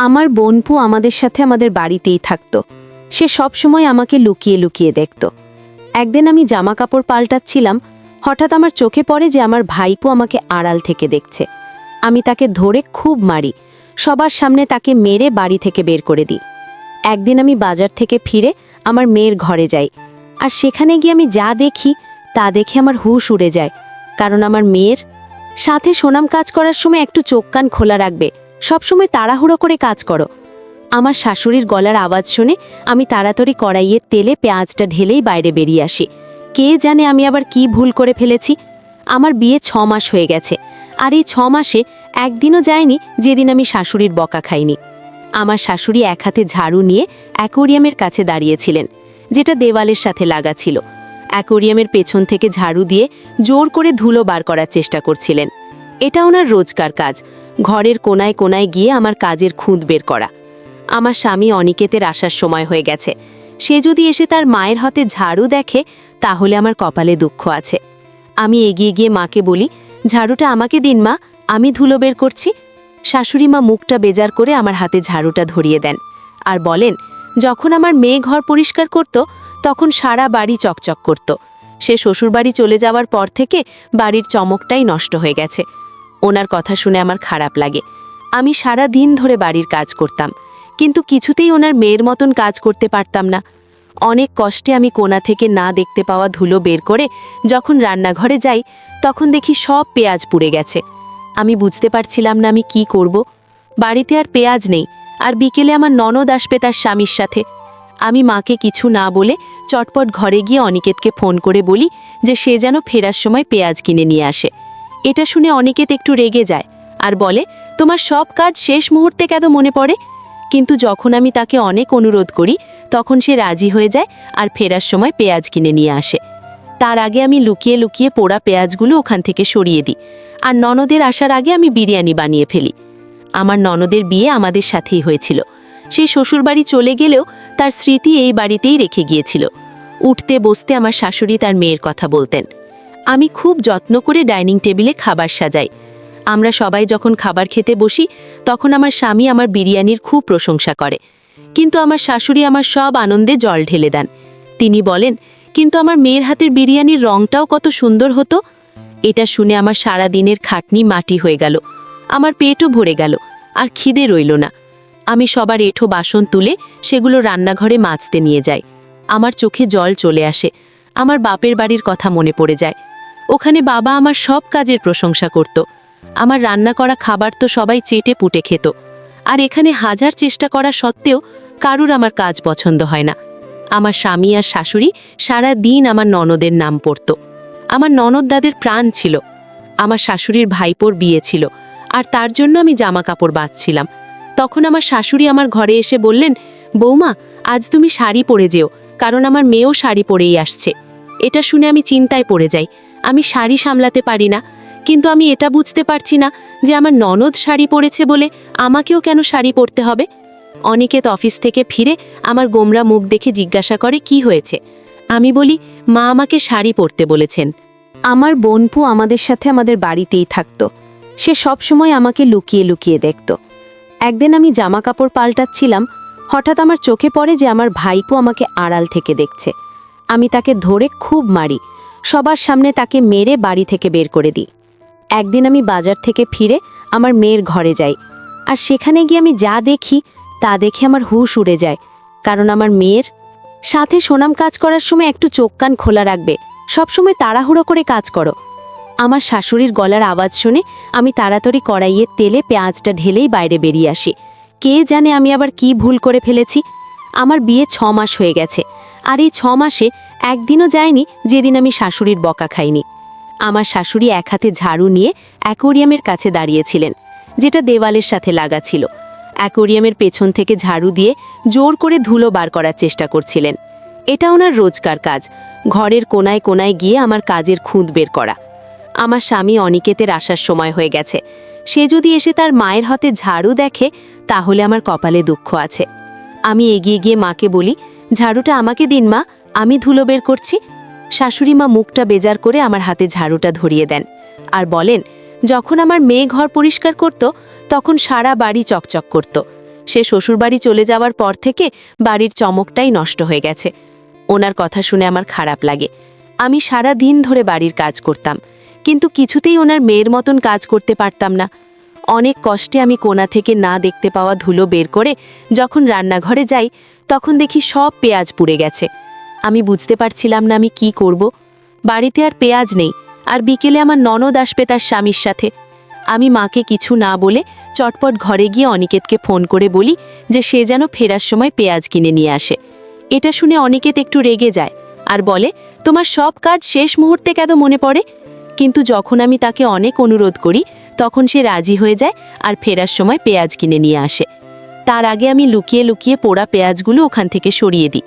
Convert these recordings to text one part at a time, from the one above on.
আমার বোনপু আমাদের সাথে আমাদের বাড়িতেই থাকতো। সে সবসময় আমাকে লুকিয়ে লুকিয়ে দেখত। একদিন আমি জামা কাপড় পাল্টাচ্ছিলাম, হঠাৎ আমার চোখে পড়ে যে আমার ভাইপু আমাকে আড়াল থেকে দেখছে। আমি তাকে ধরে খুব মারি, সবার সামনে তাকে মেরে বাড়ি থেকে বের করে দিই। একদিন আমি বাজার থেকে ফিরে আমার মেয়ের ঘরে যাই, আর সেখানে গিয়ে আমি যা দেখি তা দেখে আমার হুঁশ উড়ে যায়। কারণ আমার মেয়ের সাথে সোনাম কাজ করার সময় একটু চোখ কান খোলা রাখবে, সবসময় তাড়াহুড়ো করে কাজ করো। আমার শাশুড়ির গলার আওয়াজ শুনে আমি তাড়াতাড়ি কড়াইয়ের তেলে পেঁয়াজটা ঢেলেই বাইরে বেরিয়ে আসি। কে জানে আমি আবার কি ভুল করে ফেলেছি। আমার বিয়ে 6 মাস হয়ে গেছে, আর এই 6 মাসে একদিনও যায়নি যেদিন আমি শাশুড়ির বকা খাইনি। আমার শাশুড়ি এক হাতে ঝাড়ু নিয়ে অ্যাকোরিয়ামের কাছে দাঁড়িয়েছিলেন, যেটা দেওয়ালের সাথে লাগা ছিল। অ্যাকোরিয়ামের পেছন থেকে ঝাড়ু দিয়ে জোর করে ধুলো বার করার চেষ্টা করছিলেন। এটা ওনার রোজকার কাজ, ঘরের কোনায় কোনায় গিয়ে আমার কাজের খুঁত বের করা। আমার স্বামী অনিকেতের আসার সময় হয়ে গেছে। সে যদি এসে তার মায়ের হাতে ঝাড়ু দেখে তাহলে আমার কপালে দুঃখ আছে। আমি এগিয়ে গিয়ে মাকে বলি, ঝাড়ুটা আমাকে দিন মা, আমি ধুলো বের করছি। শাশুড়ি মা মুখটা বেজার করে আমার হাতে ঝাড়ুটা ধরিয়ে দেন আর বলেন, যখন আমার মেয়ে ঘর পরিষ্কার করত তখন সারা বাড়ি চকচক করত। সে শ্বশুরবাড়ি চলে যাওয়ার পর থেকে বাড়ির চমকটাই নষ্ট হয়ে গেছে। ওনার কথা শুনে আমার খারাপ লাগে। আমি সারা দিন ধরে বাড়ির কাজ করতাম, কিন্তু কিছুতেই ওনার মেয়ের মতন কাজ করতে পারতাম না। অনেক কষ্টে আমি কোণা থেকে না দেখতে পাওয়া ধুলো বের করে যখন রান্নাঘরে যাই তখন দেখি সব পেঁয়াজ পুড়ে গেছে। আমি বুঝতে পারছিলাম না আমি কি করব। বাড়িতে আর পেঁয়াজ নেই, আর বিকেলে আমার ননদ আসবে তার স্বামীর সাথে। আমি মাকে কিছু না বলে চটপট ঘরে গিয়ে অনিকেতকে ফোন করে বলি যে সে যেন ফেরার সময় পেঁয়াজ কিনে নিয়ে আসে। এটা শুনে অনিকেত একটু রেগে যায় আর বলে, তোমার সব কাজ শেষ মুহূর্তে কেন মনে পড়ে? কিন্তু যখন আমি তাকে অনেক অনুরোধ করি তখন সে রাজি হয়ে যায় আর ফেরার সময় পেঁয়াজ কিনে নিয়ে আসে। তার আগে আমি লুকিয়ে লুকিয়ে পোড়া পেঁয়াজগুলো ওখান থেকে সরিয়ে দিই, আর ননদের আসার আগে আমি বিরিয়ানি বানিয়ে ফেলি। আমার ননদের বিয়ে আমাদের সাথেই হয়েছিল। সেই শ্বশুরবাড়ি চলে গেলেও তার স্মৃতি এই বাড়িতেই রেখে গিয়েছিল। উঠতে বসতে আমার শাশুড়ি তার মেয়ের কথা বলতেন। আমি খুব যত্ন করে ডাইনিং টেবিলে খাবার সাজাই। আমরা সবাই যখন খাবার খেতে বসি তখন আমার স্বামী আমার বিরিয়ানির খুব প্রশংসা করে, কিন্তু আমার শাশুড়ি আমার সব আনন্দে জল ঢেলে দেন। তিনি বলেন, কিন্তু আমার মেয়ের হাতের বিরিয়ানির রংটাও কত সুন্দর হতো। এটা শুনে আমার সারা দিনের খাটনি মাটি হয়ে গেল। আমার পেটও ভরে গেল, আর খিদে রইল না। আমি সবার এঁঠো বাসন তুলে সেগুলো রান্নাঘরে মাজতে নিয়ে যাই। আমার চোখে জল চলে আসে। আমার বাপের বাড়ির কথা মনে পড়ে যায়। ওখানে বাবা আমার সব কাজের প্রশংসা করত। আমার রান্না করা খাবার তো সবাই চেটে পুটে খেত, আর এখানে হাজার চেষ্টা করা সত্ত্বেও কারুর আমার কাজ পছন্দ হয় না। আমার স্বামী আর শাশুড়ি সারা দিন আমার ননদের নাম পড়ত। আমার ননদ দাদের প্রাণ ছিল। আমার শাশুড়ির ভাইপোর বিয়ে ছিল, আর তার জন্য আমি জামা কাপড় বাঁধছিলাম। তখন আমার শাশুড়ি আমার ঘরে এসে বললেন, বৌমা, আজ তুমি শাড়ি পরে যেও, কারণ আমার মেয়েও শাড়ি পরেই আসছে। এটা শুনে আমি চিন্তায় পড়ে যাই। আমি শাড়ি সামলাতে পারি না, কিন্তু আমি এটা বুঝতে পারছি না যে আমার ননদ শাড়ি পরেছে বলে আমাকেও কেন শাড়ি পরতে হবে। অনিকেত অফিস থেকে ফিরে আমার গোমরা মুখ দেখে জিজ্ঞাসা করে, কি হয়েছে? আমি বলি, মা আমাকে শাড়ি পরতে বলেছেন। আমার বোনপু আমাদের সাথে আমাদের বাড়িতেই থাকতো। সে সবসময় আমাকে লুকিয়ে লুকিয়ে দেখত। একদিন আমি জামা কাপড় পাল্টাচ্ছিলাম, হঠাৎ আমার চোখে পড়ে যে আমার ভাইপু আমাকে আড়াল থেকে দেখছে। আমি তাকে ধরে খুব মারি, সবার সামনে তাকে মেরে বাড়ি থেকে বের করে দিই। একদিন আমি বাজার থেকে ফিরে আমার মেয়ের ঘরে যাই, আর সেখানে গিয়ে আমি যা দেখি তা দেখে আমার হুঁশ উড়ে যায়। কারণ আমার মেয়ের সাথে সোনাম কাজ করার সময় একটু চোখ কান খোলা রাখবে, সবসময় তাড়াহুড়ো করে কাজ করো। আমার শাশুড়ির গলার আওয়াজ শুনে আমি তাড়াতাড়ি কড়াইয়ের তেলে পেঁয়াজটা ঢেলেই বাইরে বেরিয়ে আসি। কে জানে আমি আবার কি ভুল করে ফেলেছি। আমার বিয়ে 6 মাস হয়ে গেছে, আর এই 6 মাসে একদিনও যায়নি যেদিন আমি শাশুড়ির বকা খাইনি। আমার শাশুড়ি এক হাতে ঝাড়ু নিয়ে অ্যাকোরিয়ামের কাছে দাঁড়িয়েছিলেন, যেটা দেওয়ালের সাথে লাগা ছিল। অ্যাকোরিয়ামের পেছন থেকে ঝাড়ু দিয়ে জোর করে ধুলো বার করার চেষ্টা করছিলেন। এটা ওনার রোজকার কাজ, ঘরের কোনায় কোনায় গিয়ে আমার কাজের খুঁত বের করা। আমার স্বামী অনিকেতের আসার সময় হয়ে গেছে। সে যদি এসে তার মায়ের হাতে ঝাড়ু দেখে তাহলে আমার কপালে দুঃখ আছে। আমি এগিয়ে গিয়ে মাকে বলি, ঝাড়ুটা আমাকে দিন মা, আমি ধুলো বের করছি। শাশুড়ি মা মুখটা বেজার করে আমার হাতে ঝাড়ুটা ধরিয়ে দেন আর বলেন, যখন আমার মেয়ে ঘর পরিষ্কার করত তখন সারা বাড়ি চকচক করত। সে শ্বশুরবাড়ি চলে যাওয়ার পর থেকে বাড়ির চমকটাই নষ্ট হয়ে গেছে। ওনার কথা শুনে আমার খারাপ লাগে। আমি সারা দিন ধরে বাড়ির কাজ করতাম, কিন্তু কিছুতেই ওনার মেয়ের মতন কাজ করতে পারতাম না। অনেক কষ্টে আমি কোণা থেকে না দেখতে পাওয়া ধুলো বের করে যখন রান্নাঘরে যাই, তখন দেখি সব পেঁয়াজ পুড়ে গেছে। আমি বুঝতে পারছিলাম না আমি কি করব। বাড়িতে আর পেঁয়াজ নেই, আর বিকেলে আমার ননদ আসবে তার স্বামীর সাথে। আমি মাকে কিছু না বলে চটপট ঘরে গিয়ে অনিকেতকে ফোন করে বলি যে সে যেন ফেরার সময় পেঁয়াজ কিনে নিয়ে আসে। এটা শুনে অনিকেত একটু রেগে যায় আর বলে, তোমার সব কাজ শেষ মুহূর্তে কেন মনে পড়ে? কিন্তু যখন আমি তাকে অনেক অনুরোধ করি তখন সে রাজি হয়ে যায় আর ফেরার সময় পেঁয়াজ কিনে নিয়ে আসে। তার আগে আমি লুকিয়ে লুকিয়ে পোড়া পেঁয়াজগুলো ওখান থেকে সরিয়ে দিই,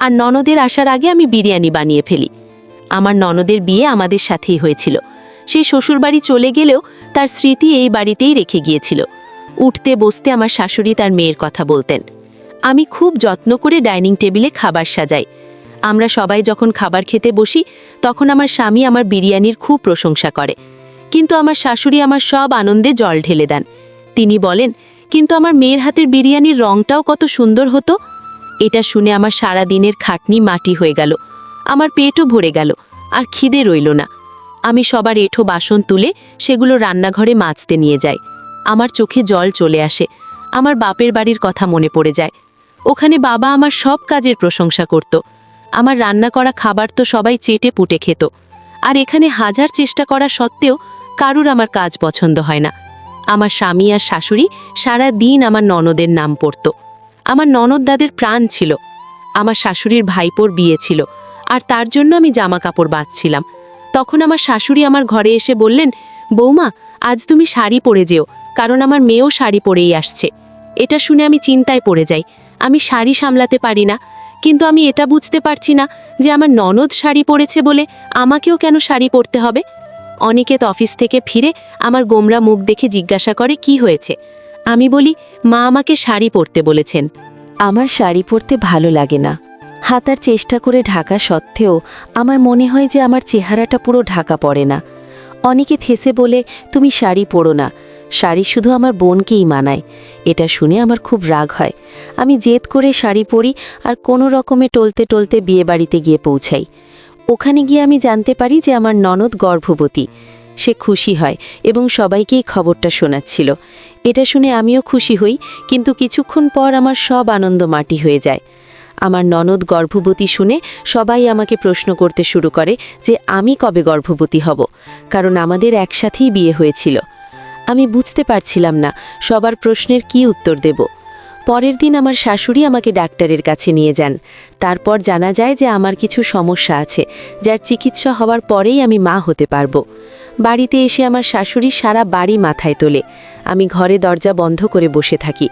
আর ননদের আসার আগে আমি বিরিয়ানি বানিয়ে ফেলি। আমার ননদের বিয়ে আমাদের সাথেই হয়েছিল। সেই শ্বশুরবাড়ি চলে গেলেও তার স্মৃতি এই বাড়িতেই রেখে গিয়েছিল। উঠতে বসতে আমার শাশুড়ি তার মেয়ের কথা বলতেন। আমি খুব যত্ন করে ডাইনিং টেবিলে খাবার সাজাই। আমরা সবাই যখন খাবার খেতে বসি তখন আমার স্বামী আমার বিরিয়ানির খুব প্রশংসা করে, কিন্তু আমার শাশুড়ি আমার সব আনন্দে জল ঢেলে দেন। তিনি বলেন, কিন্তু আমার মেয়ের হাতের বিরিয়ানির রংটাও কত সুন্দর হতো। এটা শুনে আমার সারা দিনের খাটনি মাটি হয়ে গেল। আমার পেটও ভরে গেল, আর খিদে রইল না। আমি সবার এঁঠো বাসন তুলে সেগুলো রান্নাঘরে মাজতে নিয়ে যাই। আমার চোখে জল চলে আসে। আমার বাপের বাড়ির কথা মনে পড়ে যায়। ওখানে বাবা আমার সব কাজের প্রশংসা করত। আমার রান্না করা খাবার তো সবাই চেটে পুটে খেত, আর এখানে হাজার চেষ্টা করা সত্ত্বেও কারুর আমার কাজ পছন্দ হয় না। আমার স্বামী আর শাশুড়ি সারা দিন আমার ননদের নাম পড়ত। আমার ননদ দাদের প্রাণ ছিল। আমার শাশুড়ির ভাইপোর বিয়ে ছিল, আর তার জন্য আমি জামা কাপড় বাঁচছিলাম। তখন আমার শাশুড়ি আমার ঘরে এসে বললেন, বৌমা, আজ তুমি শাড়ি পরে যেও, কারণ আমার মেয়েও শাড়ি পরেই আসছে। এটা শুনে আমি চিন্তায় পড়ে যাই। আমি শাড়ি সামলাতে পারি না, কিন্তু আমি এটা বুঝতে পারছি না যে আমার ননদ শাড়ি পরেছে বলে আমাকেও কেন শাড়ি পরতে হবে। অনিকেত অফিস থেকে ফিরে আমার গোমরা মুখ দেখে জিজ্ঞাসা করে কি হয়েছে। আমি বলি, মা আমাকে শাড়ি পরতে বলেছেন। আমার শাড়ি পরতে ভালো লাগে না। হাতার চেষ্টা করে ঢাকা সত্ত্বেও আমার মনে হয় যে আমার চেহারাটা পুরো ঢাকা পড়ে না। অনেকে থেসে বলে, তুমি শাড়ি পরো না, শাড়ি শুধু আমার বোনকেই মানায়। এটা শুনে আমার খুব রাগ হয়। আমি জেদ করে শাড়ি পরি আর কোনো রকমে টলতে টলতে বিয়েবাড়িতে গিয়ে পৌঁছাই। ওখানে গিয়ে আমি জানতে পারি যে আমার ননদ গর্ভবতী। সে খুশি হয় এবং সবাইকেই খবরটা শোনাচ্ছিল। এটা শুনে আমিও খুশি হই, কিন্তু কিছুক্ষণ পর আমার সব আনন্দ মাটি হয়ে যায়। আমার ননদ গর্ভবতী শুনে সবাই আমাকে প্রশ্ন করতে শুরু করে যে আমি কবে গর্ভবতী হব, কারণ আমাদের একসাথেই বিয়ে হয়েছিল। আমি বুঝতে পারছিলাম না সবার প্রশ্নের কি উত্তর দেব। পরের দিন আমার শাশুড়ি আমাকে ডাক্তারের কাছে নিয়ে যান। তারপর জানা যায় যে আমার কিছু সমস্যা আছে, যার চিকিৎসা হওয়ার পরেই আমি মা হতে পারবো। বাড়িতে এসে আমার শাশুড়ি সারা বাড়ি মাথায় তোলে। আমি ঘরে দরজা বন্ধ করে বসে থাকি।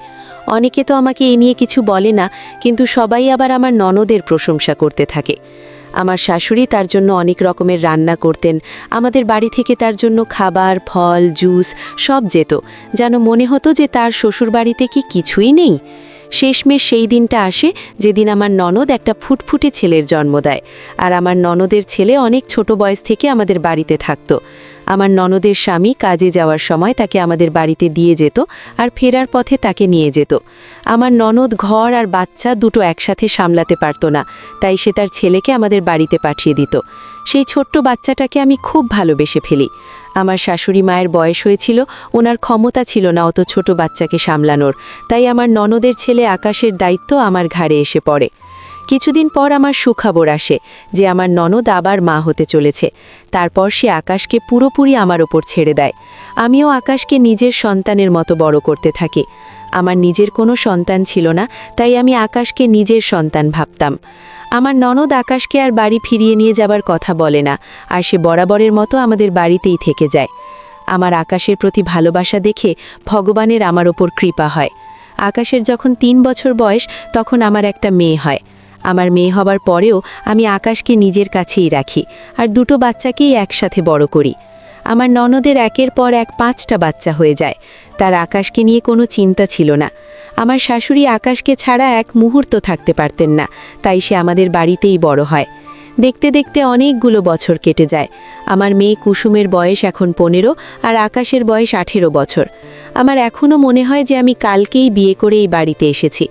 অনেকে তো আমাকে এ নিয়ে কিছু বলে না, কিন্তু সবাই আবার আমার ননদের প্রশংসা করতে থাকে। আমার শাশুড়ি তার জন্য অনেক রকমের রান্না করতেন। আমাদের বাড়ি থেকে তার জন্য খাবার, ফল, জুস সব যেত, যেন মনে হতো যে তার শ্বশুরবাড়িতে কি কিছুই নেই। শেষমেশ সেই দিনটা আসে যেদিন আমার ননদ একটা ফুটফুটে ছেলের জন্ম দেয়। আর আমার ননদের ছেলে অনেক ছোট বয়স থেকে আমাদের বাড়িতে থাকতো। আমার ননদের স্বামী কাজে যাওয়ার সময় তাকে আমাদের বাড়িতে দিয়ে যেত, আর ফেরার পথে তাকে নিয়ে যেত। আমার ননদ ঘর আর বাচ্চা দুটো একসাথে সামলাতে পারত না, তাই সে তার ছেলেকে আমাদের বাড়িতে পাঠিয়ে দিত। সেই ছোট্ট বাচ্চাটাকে আমি খুব ভালোবেসে ফেলি। আমার শাশুড়ি মায়ের বয়স হয়েছিল, ওনার ক্ষমতা ছিল না অত ছোট বাচ্চাকে সামলানোর, তাই আমার ননদের ছেলে আকাশের দায়িত্ব আমার ঘাড়ে এসে পড়ে। কিছুদিন পর আমার সুখবর আসে যে আমার ননদ আবার মা হতে চলেছে। তারপর সে আকাশকে পুরোপুরি আমার ওপর ছেড়ে দেয়। আমিও আকাশকে নিজের সন্তানের মতো বড় করতে থাকি। আমার নিজের কোনো সন্তান ছিল না, তাই আমি আকাশকে নিজের সন্তান ভাবতাম। আমার ননদ আকাশকে আর বাড়ি ফিরিয়ে নিয়ে যাবার কথা বলে না, আর সে বরাবরের মতো আমাদের বাড়িতেই থেকে যায়। আমার আকাশের প্রতি ভালোবাসা দেখে ভগবানের আমার ওপর কৃপা হয়। আকাশের যখন 3 বছর বয়স তখন আমার একটা মেয়ে হয়। আমার মেয়ে হবার পরেও আমি আকাশকে নিজের কাছেই রাখি, আর দুটো বাচ্চাকেই একসাথে বড় করি। আমার ননদের একের পর এক 5টা বাচ্চা হয়ে যায়। তার আকাশকে নিয়ে কোনো চিন্তা ছিল না। আমার শাশুড়ি আকাশকে ছাড়া এক মুহূর্ত থাকতে পারতেন না, তাই সে আমাদের বাড়িতেই বড় হয়। দেখতে দেখতে অনেকগুলো বছর কেটে যায়। আমার মেয়ে কুসুমের বয়স এখন 15 আর আকাশের বয়স 18 বছর। আমার এখনও মনে হয় যে আমি কালকেই বিয়ে করে এই বাড়িতে এসেছি।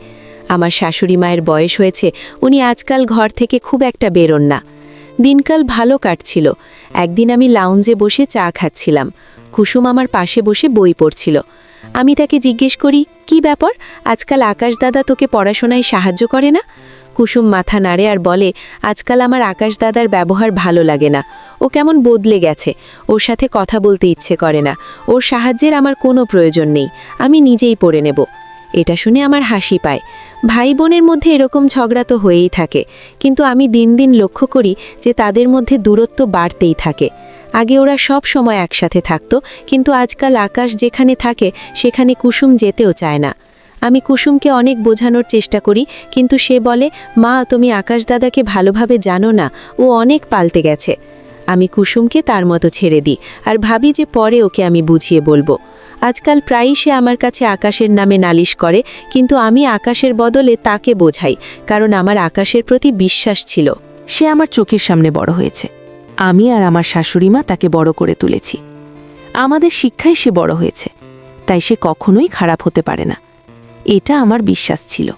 আমার শাশুড়ি মায়ের বয়স হয়েছে, উনি আজকাল ঘর থেকে খুব একটা বেরোন না। দিনকাল ভালো কাটছিল। একদিন আমি লাউঞ্জে বসে চা খাচ্ছিলাম। কুসুম আমার পাশে বসে বই পড়ছিল। আমি তাকে জিজ্ঞেস করি, কি ব্যাপার, আজকাল আকাশ দাদা তোকে পড়াশোনায় সাহায্য করে না? কুসুম মাথা নাড়ে আর বলে, আজকাল আমার আকাশ দাদার ব্যবহার ভালো লাগে না। ও কেমন বদলে গেছে, ওর সাথে কথা বলতে ইচ্ছে করে না। ওর সাহায্যের আমার কোনো প্রয়োজন নেই, আমি নিজেই পড়ে নেব। এটা শুনে আমার হাসি পায়। ভাই বোনের মধ্যে এরকম ঝগড়া তো হয়েই থাকে, কিন্তু আমি দিন দিন লক্ষ্য করি যে তাদের মধ্যে দূরত্ব বাড়তেই থাকে। আগে ওরা সব সময় একসাথে থাকতো, কিন্তু আজকাল আকাশ যেখানে থাকে সেখানে কুসুম যেতেও চায় না। আমি কুসুমকে অনেক বোঝানোর চেষ্টা করি, কিন্তু সে বলে, মা তুমি আকাশ দাদাকে ভালোভাবে জানো না, ও অনেক পাল্টে গেছে। আমি কুসুমকে তার মতো ছেড়ে দিই আর ভাবি যে পরে ওকে আমি বুঝিয়ে বলবো। আজকাল প্রায়ই সে আমার কাছে আকাশের নামে নালিশ করে, কিন্তু আমি আকাশের বদলে তাকে বোঝাই, কারণ আমার আকাশের প্রতি বিশ্বাস ছিল। সে আমার চোখের সামনে বড় হয়েছে। আমি আর আমার শাশুড়িমা তাকে বড় করে তুলেছি। আমাদের শিক্ষায় সে বড় হয়েছে, তাই সে কখনোই খারাপ হতে পারে না, এটা আমার বিশ্বাস ছিল।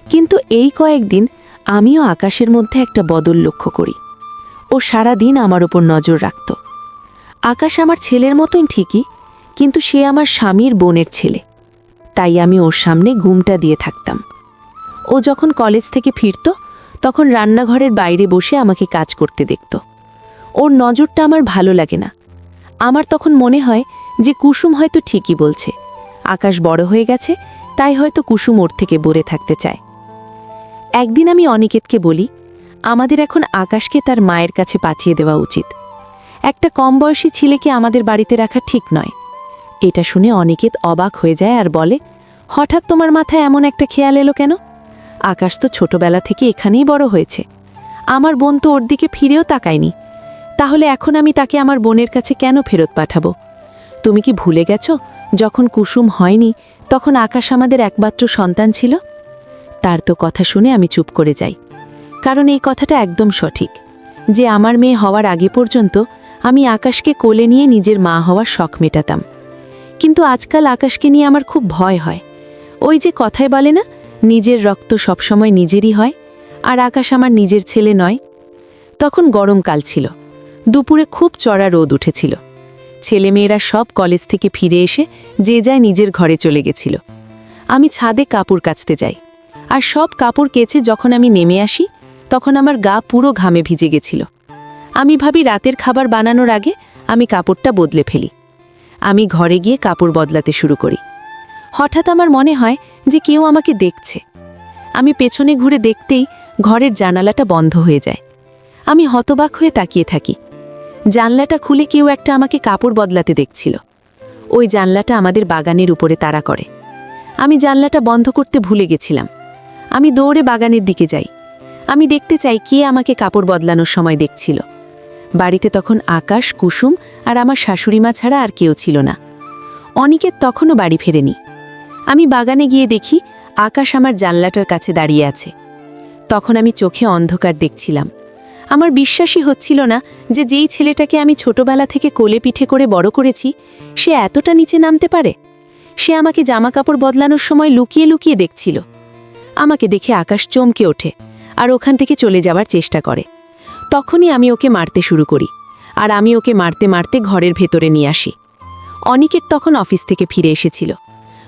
কিন্তু এই কয়েকদিন আমিও আকাশের মধ্যে একটা বদল লক্ষ্য করি। ও সারা দিন আমার ওপর নজর রাখত। আকাশ আমার ছেলের মতোই ঠিকই, কিন্তু সে আমার স্বামীর বোনের ছেলে, তাই আমি ওর সামনে ঘুমটা দিয়ে থাকতাম। ও যখন কলেজ থেকে ফিরত তখন রান্নাঘরের বাইরে বসে আমাকে কাজ করতে দেখত। ওর নজরটা আমার ভালো লাগে না। আমার তখন মনে হয় যে কুসুম হয়তো ঠিকই বলছে, আকাশ বড় হয়ে গেছে, তাই হয়তো কুসুম ওর থেকে দূরে থাকতে চায়। একদিন আমি অনিকেতকে বলি, আমাদের এখন আকাশকে তার মায়ের কাছে পাঠিয়ে দেওয়া উচিত। একটা কম বয়সী ছেলেকে আমাদের বাড়িতে রাখা ঠিক নয়। এটা শুনে অনিকেত অবাক হয়ে যায় আর বলে, হঠাৎ তোমার মাথায় এমন একটা খেয়াল এলো কেন? আকাশ তো ছোটবেলা থেকে এখানেই বড় হয়েছে। আমার বোন তো ওর দিকে ফিরেও তাকায়নি, তাহলে এখন আমি তাকে আমার বোনের কাছে কেন ফেরত পাঠাবো? তুমি কি ভুলে গেছো, যখন কুসুম হয়নি তখন আকাশ আমাদের একমাত্র সন্তান ছিল? তার তো কথা শুনে আমি চুপ করে যাই, কারণ এই কথাটা একদম সঠিক, যে আমার মেয়ে হওয়ার আগে পর্যন্ত আমি আকাশকে কোলে নিয়ে নিজের মা হওয়ার শখ মেটাতাম। কিন্তু আজকাল আকাশকে নিয়ে আমার খুব ভয় হয়। ওই যে কথায় বলে না, নিজের রক্ত সবসময় নিজেরই হয়, আর আকাশ আমার নিজের ছেলে নয়। তখন গরমকাল ছিল, দুপুরে খুব চড়া রোদ উঠেছিল। ছেলেমেয়েরা সব কলেজ থেকে ফিরে এসে যে যায় নিজের ঘরে চলে গেছিল। আমি ছাদে কাপড় কাচতে যাই, আর সব কাপড় কেচে যখন আমি নেমে আসি তখন আমার গা পুরো ঘামে ভিজে গেছিল। আমি ভাবি রাতের খাবার বানানোর আগে আমি কাপড়টা বদলে ফেলি। আমি ঘরে গিয়ে কাপড় বদলাতে শুরু করি। হঠাৎ আমার মনে হয় যে কেউ আমাকে দেখছে। আমি পেছনে ঘুরে দেখতেই ঘরের জানালাটা বন্ধ হয়ে যায়। আমি হতবাক হয়ে তাকিয়ে থাকি। জানলাটা খুলে কেউ একটা আমাকে কাপড় বদলাতে দেখছিল। ওই জানলাটা আমাদের বাগানের উপরে তাড়া করে। আমি জানলাটা বন্ধ করতে ভুলে গেছিলাম। আমি দৌড়ে বাগানের দিকে যাই। আমি দেখতে চাই কে আমাকে কাপড় বদলানোর সময় দেখছিল। বাড়িতে তখন আকাশ, কুসুম আর আমার শাশুড়িমা ছাড়া আর কেউ ছিল না। অনিকেত তখনও বাড়ি ফেরেনি। আমি বাগানে গিয়ে দেখি আকাশ আমার জানলাটার কাছে দাঁড়িয়ে আছে। তখন আমি চোখে অন্ধকার দেখছিলাম। আমার বিশ্বাসই হচ্ছিল না যে যেই ছেলেটাকে আমি ছোটবেলা থেকে কোলে পিঠে করে বড় করেছি সে এতটা নিচে নামতে পারে। সে আমাকে জামা কাপড় বদলানোর সময় লুকিয়ে লুকিয়ে দেখছিল। আমাকে দেখে আকাশ চমকে ওঠে আর ওখান থেকে চলে যাওয়ার চেষ্টা করে। তখনই আমি ওকে মারতে শুরু করি, আর আমি ওকে মারতে মারতে ঘরের ভেতরে নিয়ে আসি। অনিকেত তখন অফিস থেকে ফিরে এসেছিল।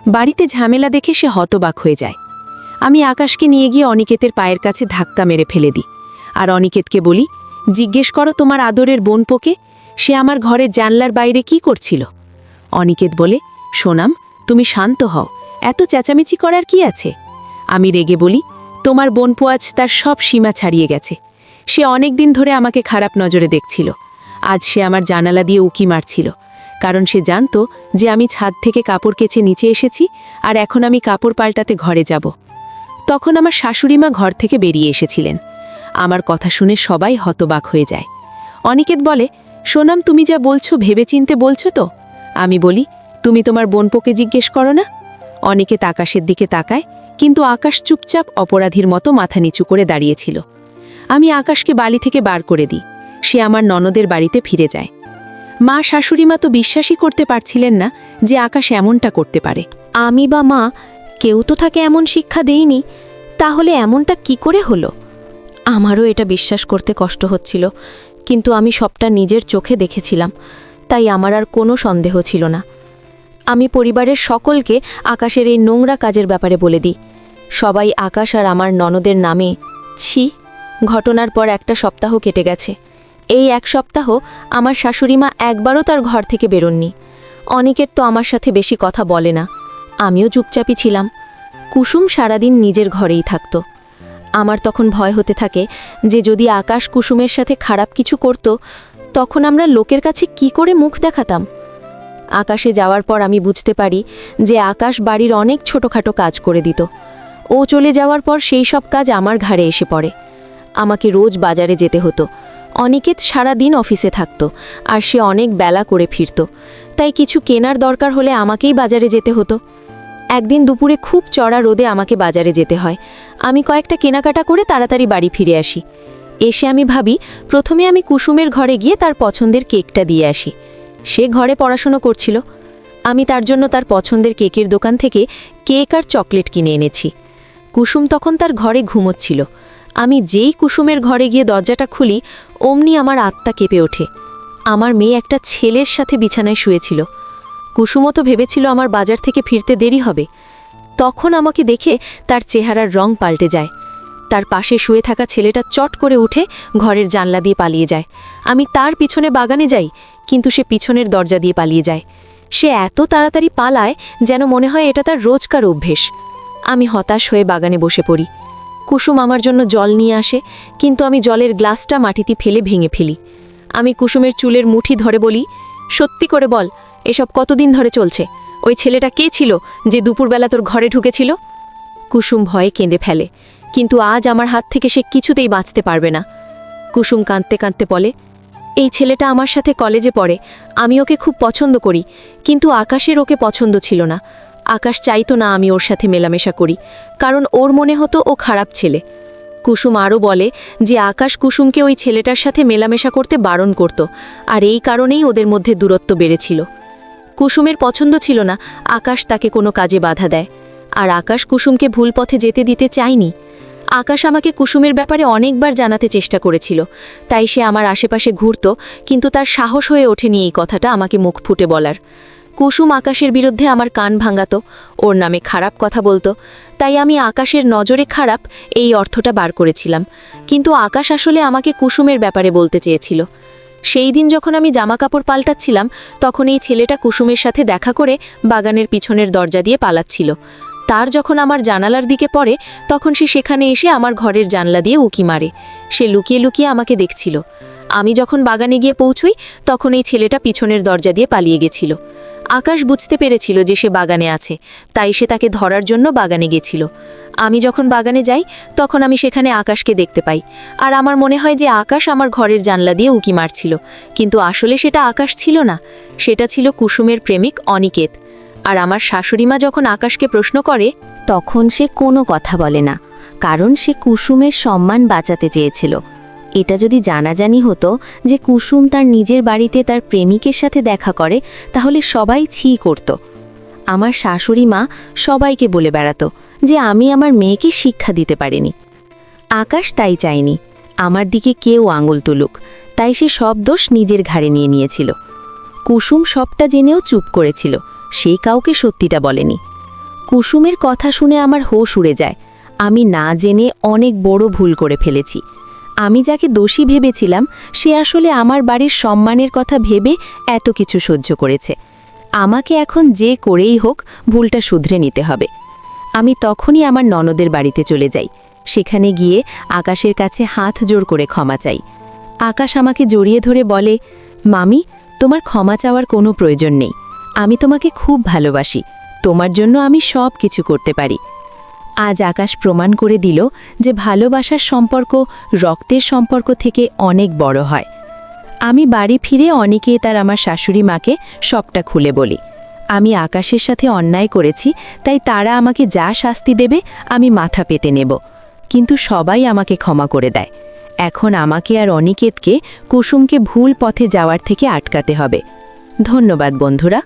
বাড়িতে ঝামেলা দেখে সে হতবাক হয়ে যায়। আমি আকাশকে নিয়ে গিয়ে অনিকেতের পায়ের কাছে ধাক্কা মেরে ফেলে দিই, আর অনিকেতকে বলি, জিজ্ঞেস করো তোমার আদরের বোন পোকে, সে আমার ঘরের জানলার বাইরে কি করছিল? অনিকেত বলে, সোনাম তুমি শান্ত হও, এত চেঁচামেচি করার কি আছে? আমি রেগে বলি, তোমার বোনপো আজ তার সব সীমা ছাড়িয়ে গেছে। সে অনেক দিন ধরে আমাকে খারাপ নজরে দেখছিল। আজ সে আমার জানালা দিয়ে উকি মারছিল, কারণ সে জানতো যে আমি ছাদ থেকে কাপড় কেচে নিচে এসেছি আর এখন আমি কাপড় পাল্টাতে ঘরে যাব। তখন আমার শাশুড়িমা ঘর থেকে বেরিয়ে এসেছিলেন। আমার কথা শুনে সবাই হতবাক হয়ে যায়। অনিকেত বলে, সোনাম তুমি যা বলছো ভেবেচিন্তে বলছো তো? আমি বলি, তুমি তোমার বোনপোকে জিজ্ঞেস করো না। অনিকেত আকাশের দিকে তাকায়, কিন্তু আকাশ চুপচাপ অপরাধীর মতো মাথা নিচু করে দাঁড়িয়েছিল। আমি আকাশকে বাড়ি থেকে বার করে দিই। সে আমার ননদের বাড়িতে ফিরে যায়। মা শাশুড়িমা তো বিশ্বাসই করতে পারছিলেন না যে আকাশ এমনটা করতে পারে। আমি বা মা কেউ তো তাকে এমন শিক্ষা দেইনি, তাহলে এমনটা কি করে হলো? আমারও এটা বিশ্বাস করতে কষ্ট হচ্ছিল, কিন্তু আমি সবটা নিজের চোখে দেখেছিলাম, তাই আমার আর কোনো সন্দেহ ছিল না। আমি পরিবারের সকলকে আকাশের এই নোংরা কাজের ব্যাপারে বলে দিই। সবাই আকাশ আর আমার ননদের নামে ছি। ঘটনার পর একটা সপ্তাহ কেটে গেছে। এই এক সপ্তাহ আমার শাশুড়িমা একবারও তার ঘর থেকে বেরোননি। অনেকের তো আমার সাথে বেশি কথা বলে না, আমিও চুপচাপই ছিলাম। কুসুম সারাদিন নিজের ঘরেই থাকত। আমার তখন ভয় হতে থাকে যে যদি আকাশ কুসুমের সাথে খারাপ কিছু করত, তখন আমরা লোকের কাছে কি করে মুখ দেখাতাম। আকাশে যাওয়ার পর আমি বুঝতে পারি যে আকাশ বাড়ির অনেক ছোটোখাটো কাজ করে দিত। ও চলে যাওয়ার পর সেই সব কাজ আমার ঘাড়ে এসে পড়ে। আমাকে রোজ বাজারে যেতে হতো। অনিকেত সারাদিন অফিসে থাকত, আর সে অনেক বেলা করে ফিরত, তাই কিছু কেনার দরকার হলে আমাকেই বাজারে যেতে হতো। একদিন দুপুরে খুব চড়া রোদে আমাকে বাজারে যেতে হয়। আমি কয়েকটা কেনাকাটা করে তাড়াতাড়ি বাড়ি ফিরে আসি। এসে আমি ভাবি প্রথমে আমি কুসুমের ঘরে গিয়ে তার পছন্দের কেকটা দিয়ে আসি। সে ঘরে পড়াশুনো করছিল। আমি তার জন্য তার পছন্দের কেকের দোকান থেকে কেক আর চকলেট কিনে এনেছি। কুসুম তখন তার ঘরে ঘুমোচ্ছিল। আমি যেই কুসুমের ঘরে গিয়ে দরজাটা খুলি, অমনি আমার আত্মা কেঁপে ওঠে। আমার মেয়ে একটা ছেলের সাথে বিছানায় শুয়েছিল। কুসুমও তো ভেবেছিল আমার বাজার থেকে ফিরতে দেরি হবে। তখন আমাকে দেখে তার চেহারার রং পাল্টে যায়। তার পাশে শুয়ে থাকা ছেলেটা চট করে উঠে ঘরের জানলা দিয়ে পালিয়ে যায়। আমি তার পিছনে বাগানে যাই, কিন্তু সে পিছনের দরজা দিয়ে পালিয়ে যায়। সে এত তাড়াতাড়ি পালায় যেন মনে হয় এটা তার রোজকার অভ্যেস। আমি হতাশ হয়ে বাগানে বসে পড়ি। কুসুম আমার জন্য জল নিয়ে আসে, কিন্তু আমি জলের গ্লাসটা মাটিতে ফেলে ভেঙে ফেলি। আমি কুসুমের চুলের মুঠি ধরে বলি, সত্যি করে বল, এসব কতদিন ধরে চলছে? ওই ছেলেটা কে ছিল যে দুপুরবেলা তোর ঘরে ঢুকেছিল? কুসুম ভয়ে কেঁদে ফেলে, কিন্তু আজ আমার হাত থেকে সে কিছুতেই বাঁচতে পারবে না। কুসুম কাঁদতে কাঁদতে বলে, এই ছেলেটা আমার সাথে কলেজে পড়ে, আমি ওকে খুব পছন্দ করি, কিন্তু আকাশের ওকে পছন্দ ছিল না। আকাশ চাইতো না আমি ওর সাথে মেলামেশা করি, কারণ ওর মনে হতো ও খারাপ ছেলে। কুসুম আরও বলে যে আকাশ কুসুমকে ওই ছেলেটার সাথে মেলামেশা করতে বারণ করত, আর এই কারণেই ওদের মধ্যে দূরত্ব বেড়েছিল। কুসুমের পছন্দ ছিল না আকাশ তাকে কোনো কাজে বাধা দেয়, আর আকাশ কুসুমকে ভুল পথে যেতে দিতে চায়নি। আকাশ আমাকে কুসুমের ব্যাপারে অনেকবার জানাতে চেষ্টা করেছিল, তাই সে আমার আশেপাশে ঘুরত, কিন্তু তার সাহস হয়ে ওঠেনি এই কথাটা আমাকে মুখ ফুটে বলার। কুসুম আকাশের বিরুদ্ধে আমার কান ভাঙাতো, ওর নামে খারাপ কথা বলতো, তাই আমি আকাশের নজরে খারাপ এই অর্থটা বার করেছিলাম। কিন্তু আকাশ আসলে আমাকে কুসুমের ব্যাপারে বলতে চেয়েছিল। সেই দিন যখন আমি জামাকাপড় পাল্টাচ্ছিলাম, তখন এই ছেলেটা কুসুমের সাথে দেখা করে বাগানের পিছনের দরজা দিয়ে পালাচ্ছিল। তার যখন আমার জানালার দিকে পড়ে, তখন সে সেখানে এসে আমার ঘরের জানলা দিয়ে উকি মারে। সে লুকিয়ে লুকিয়ে আমাকে দেখছিল। আমি যখন বাগানে গিয়ে পৌঁছই, তখন এই ছেলেটা পিছনের দরজা দিয়ে পালিয়ে গেছিল। আকাশ বুঝতে পেরেছিল যে সে বাগানে আছে, তাই সে তাকে ধরার জন্য বাগানে গেছিল। আমি যখন বাগানে যাই, তখন আমি সেখানে আকাশকে দেখতে পাই, আর আমার মনে হয় যে আকাশ আমার ঘরের জানলা দিয়ে উকি মারছিল, কিন্তু আসলে সেটা আকাশ ছিল না, সেটা ছিল কুসুমের প্রেমিক অনিকেত। আর আমার শাশুড়িমা যখন আকাশকে প্রশ্ন করে, তখন সে কোনো কথা বলে না, কারণ সে কুসুমের সম্মান বাঁচাতে চেয়েছিল। এটা যদি জানাজানি হতো যে কুসুম তার নিজের বাড়িতে তার প্রেমিকের সাথে দেখা করে, তাহলে সবাই ছি করত। আমার শাশুড়ি মা সবাইকে বলে বেড়াতো যে আমি আমার মেয়েকে শিক্ষা দিতে পারিনি। আকাশ তাই চায়নি আমার দিকে কেউ আঙুল তুলুক, তাই সে সব দোষ নিজের ঘাড়ে নিয়ে নিয়েছিল। কুসুম সবটা জেনেও চুপ করেছিল, সেই কাউকে সত্যিটা বলেনি। কুসুমের কথা শুনে আমার হোশ উড়ে যায়। আমি না জেনে অনেক বড় ভুল করে ফেলেছি। আমি যাকে দোষী ভেবেছিলাম, সে আসলে আমার বাড়ির সম্মানের কথা ভেবে এত কিছু সহ্য করেছে। আমাকে এখন যে করেই হোক ভুলটা শুধরে নিতে হবে। আমি তখনই আমার ননদের বাড়িতে চলে যাই। সেখানে গিয়ে আকাশের কাছে হাত জোড় করে ক্ষমা চাই। আকাশ আমাকে জড়িয়ে ধরে বলে, মামি, তোমার ক্ষমা চাওয়ার কোনো প্রয়োজন নেই। আমি তোমাকে খুব ভালোবাসি, তোমার জন্য আমি সব কিছু করতে পারি। আজ আকাশ প্রমাণ করে দিল যে ভালোবাসার সম্পর্ক রক্তের সম্পর্ক থেকে অনেক বড় হয়। আমি বাড়ি ফিরে অনেকেই তার আমার শাশুড়ি মাকে সবটা খুলে বলি। আমি আকাশের সাথে অন্যায় করেছি, তাই তারা আমাকে যা শাস্তি দেবে আমি মাথা পেতে নেব। কিন্তু সবাই আমাকে ক্ষমা করে দেয়। এখন আমাকে আর অনিকেতকে কুসুমকে ভুল পথে যাওয়ার থেকে আটকাতে হবে। ধন্যবাদ বন্ধুরা।